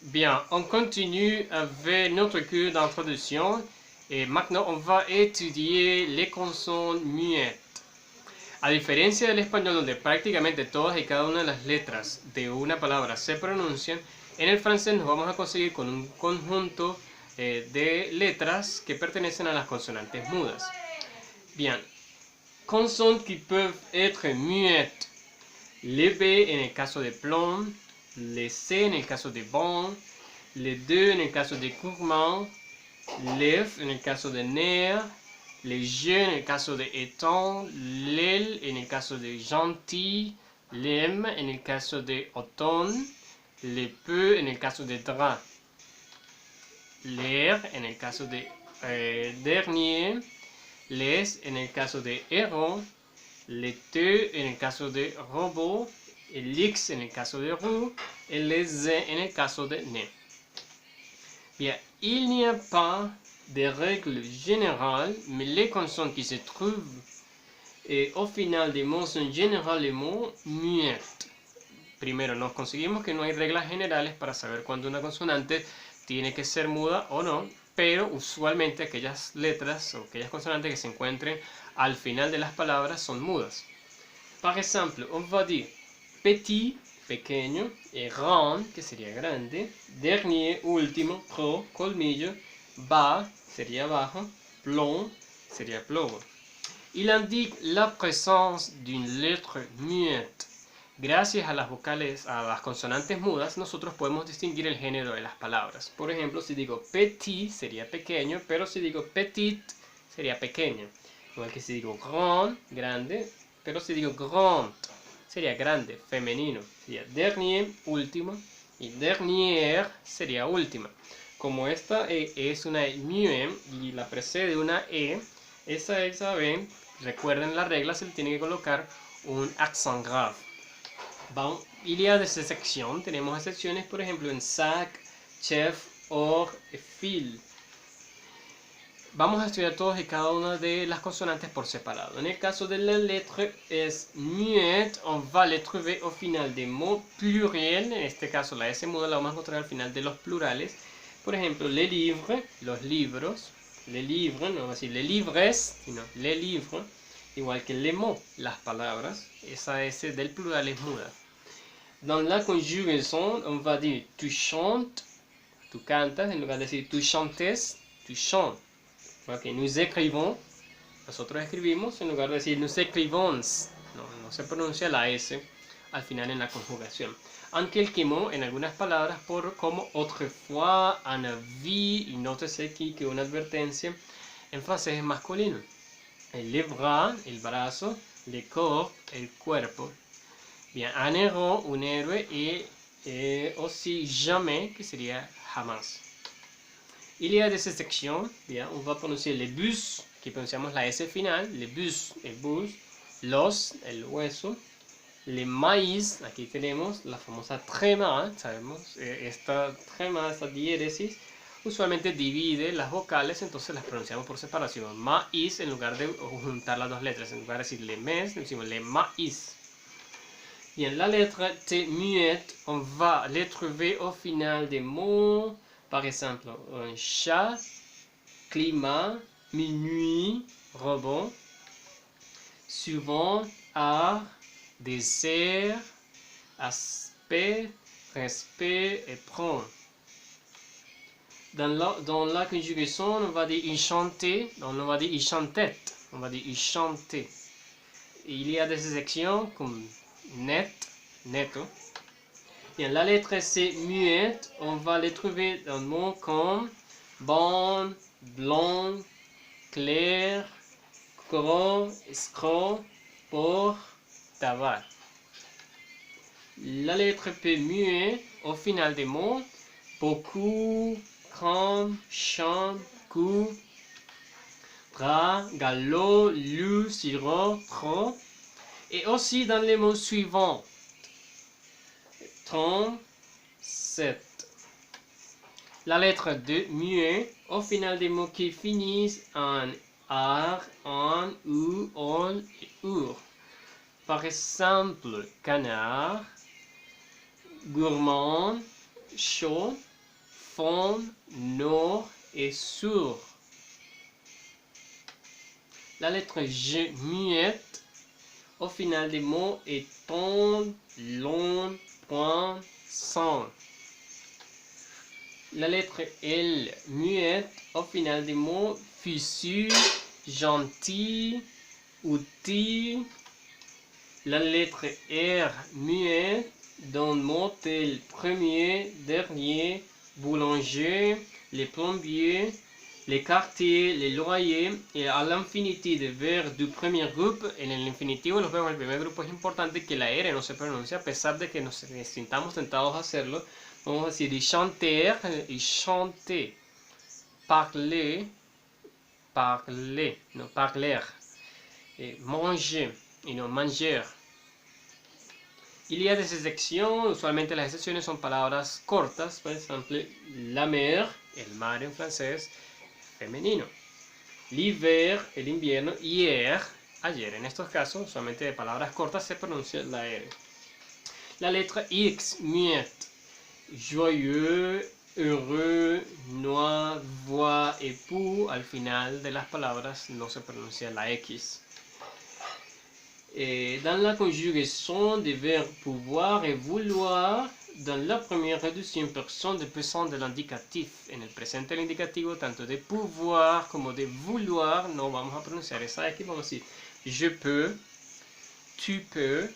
Bien, on continue avec notre cours d'introduction et maintenant on va étudiar les consonnes muettes. A diferencia del español donde prácticamente todas y cada una de las letras de una palabra se pronuncian, en el francés nos vamos a conseguir con un conjunto de letras que pertenecen a las consonantes mudas. Bien, consonnes qui peuvent être muettes. Le B en el caso de plomb, le C en el caso de bon, le 2 en el caso de gourmand, le F en el caso de nerf, le G en el caso de étang, l'L en el caso de gentil, le M en el caso de automne, le P en el caso de drap, le R en el caso de dernier, le S en el caso de héron, le T en el caso de robot, el X en el caso de roue, et le Z en el caso de nez. Bien, il n'y a pas de règle générale, mais les consonnes qui se trouvent au final des mots sont généralement muettes. Primero, nos conseguimos que no hay reglas generales para saber cuándo una consonante tiene que ser muda o no, pero usualmente aquellas letras o aquellas consonantes que se encuentren al final de las palabras son mudas. Par exemple, on va dire petit, pequeño, et grand, que sería grande, dernier, último, pro, colmillo, bas, sería bajo, plomb, sería plomo. Il indique la présence d'une lettre muette. Gracias a las vocales, a las consonantes mudas, nosotros podemos distinguir el género de las palabras. Por ejemplo, si digo petit, sería pequeño, pero si digo petite, sería pequeña. Igual que si digo grand, grande, pero si digo grand, sería grande, femenino. Sería dernier, último, y dernière sería última. Como esta es una mue y la precede una esa B, recuerden la regla, se le tiene que colocar un accent grave. Bon, il y a des exceptions, tenemos excepciones, por ejemplo, en sac, chef, or, fil. Vamos a estudiar todos y cada una de las consonantes por separado. En el caso de la lettre es muette, on va le trouver au final des mots pluriels. En este caso la S muda la vamos a encontrar al final de los plurales. Por ejemplo, les livres, los libros. Les livres, no vamos a decir les livres, sino les livres. Igual que les mots, las palabras. Esa S del plural es muda. Dans la conjugaison, on va dire tu chantes, tu cantas, en lugar de decir tu chantes, tu chantes. Okay, nous écrivons, nosotros escribimos, en lugar de decir nous écrivons, no se pronuncia la S al final en la conjugación. En quelques mots, en algunas palabras, como autrefois, en avis, y nótese aquí que una advertencia en francés es masculino. Le bras, el brazo, le corps, el cuerpo. Bien, un héros, un héroe, y aussi jamais, que sería jamás. Il y a des exceptions, bien, on va prononcer les bus, que pronunciamos la S final, les bus, el bus, los, el hueso, les maíz, aquí tenemos la famosa trema, sabemos, esta trema, esta diéresis, usualmente divide las vocales, entonces las pronunciamos por separación. Maíz, en lugar de juntar las dos letras, en lugar de decir les mes, decimos les maíz. Bien, la letra T muette, on va les trouver au final des mots. Par exemple, un chat, climat, minuit, rebond, souvent, art, désert, aspect, respect et prendre. Dans la conjugaison, on va dire il chantait, on va dire il chantait, on va dire il chantait. Il y a des exceptions comme net, netto. Bien, la lettre C muette, on va les trouver dans le mot comme bon, blanc, clair, gros, escroc, porc, tabac. La lettre P muette au final des mots beaucoup, grand, champ, coup, bras, galop, loup, sirop, trop. Et aussi dans les mots suivants. 37. La lettre D muette au final des mots qui finissent en ar, en, ou, on et ur. Par exemple, canard, gourmand, chaud, fond, nord et sur. La lettre G muette au final des mots est ton, long, point, sans. La lettre L muette au final des mots fissure, gentil, outil. La lettre R muette dans mots tels premier, dernier, boulanger, les plombiers, les quartiers, les loyers, y a l'infinitivo de verbos du primer grupo. En el infinitivo de los verbos del primer grupo es importante que la R no se pronuncie, a pesar de que nos sintamos tentados a hacerlo. Vamos a decir chanter y chanter, parler, parler, no parler, manger y no manger. Il y a des exceptions, usualmente las excepciones son palabras cortas, por ejemplo, la mer, el mar en francés, femenino. L'hiver, el invierno, hier, ayer. En estos casos, solamente de palabras cortas se pronuncia la R. La letra X, muette. Joyeux, heureux, noir, voix, époux. Al final de las palabras no se pronuncia la X. Dans la conjugaison des verbes pouvoir et vouloir, dans la première et deuxième personne de présent de l'indicatif, en el presente del indicativo, tanto de pouvoir como de vouloir, no vamos a pronunciar esa X, vamos a decir je peux, tu peux,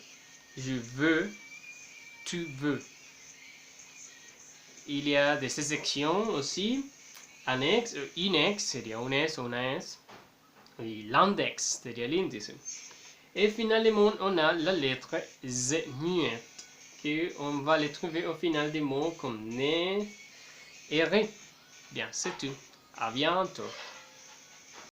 je veux, tu veux. Il y a des exceptions aussi, annexe, inex sería un S o una S, y l'index sería el índice. Et finalement, on a la lettre Z muette, qu'on va les trouver au final des mots comme né et ré. Bien, c'est tout. À bientôt.